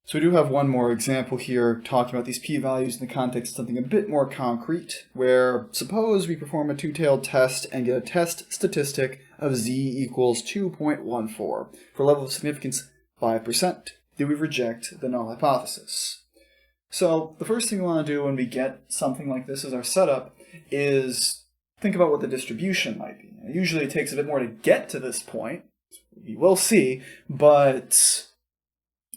So we do have one more example here talking about these p-values in the context of something a bit more concrete, where suppose we perform a two-tailed test and get a test statistic of z equals 2.14 for a level of significance 5%. Do we reject the null hypothesis? So the first thing we want to do when we get something like this as our setup is think about what the distribution might be. Usually it takes a bit more to get to this point. We will see, but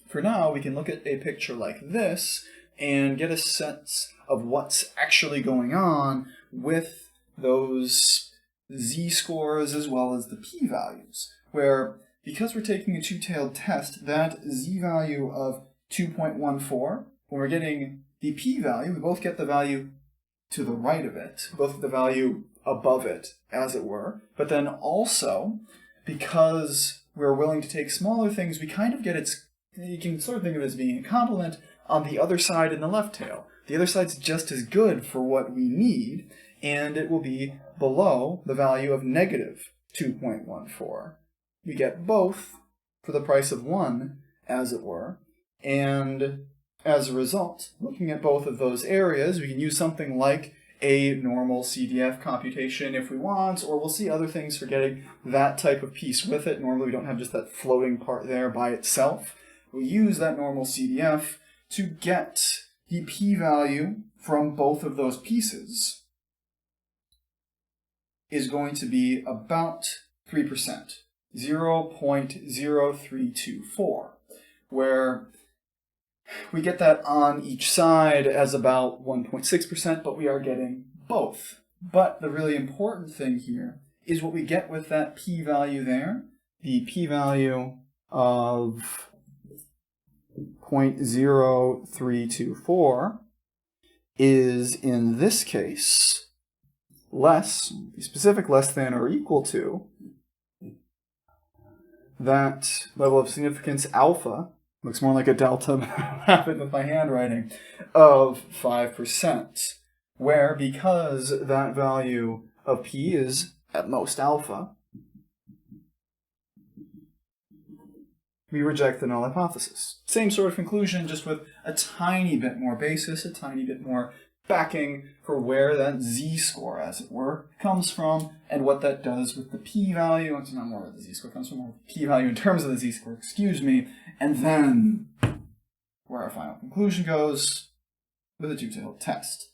for now, we can look at a picture like this and get a sense of what's actually going on with those z-scores as well as the p-values, where because we're taking a two-tailed test, that z-value of 2.14, when we're getting the p-value, we both get the value to the right of it, both get the value above it, as it were, but then also, because we're willing to take smaller things, we kind of get its, you can sort of think of it as being a complement on the other side in the left tail. The other side's just as good for what we need, and it will be below the value of negative 2.14. We get both for the price of one, as it were, and as a result, looking at both of those areas, we can use something like a normal CDF computation if we want, or we'll see other things for getting that type of piece with it. Normally we don't have just that floating part there by itself. We use that normal CDF to get the p-value from both of those pieces is going to be about 3%, 0.0324, where we get that on each side as about 1.6%, but we are getting both. But the really important thing here is what we get with that p-value there. The p-value of 0.0324 is, in this case, less, be specific, less than or equal to that level of significance alpha, looks more like a delta, but I have it with my handwriting, of 5%, where because that value of p is at most alpha, we reject the null hypothesis. Same sort of conclusion, just with a tiny bit more basis, a tiny bit more backing for where that z-score, as it were, comes from, and what that does with the p-value. It's not more where the z-score comes from, more p-value in terms of the z-score, excuse me, and then where our final conclusion goes with a two-tailed test.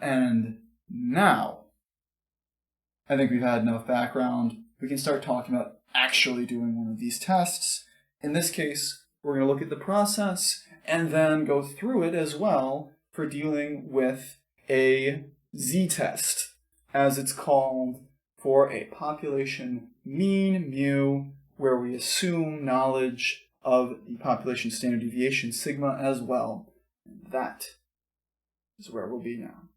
And now, I think we've had enough background. We can start talking about actually doing one of these tests. In this case, we're going to look at the process and then go through it as well for dealing with a z-test, as it's called, for a population mean, mu, where we assume knowledge of the population standard deviation, sigma, as well. That is where we'll be now.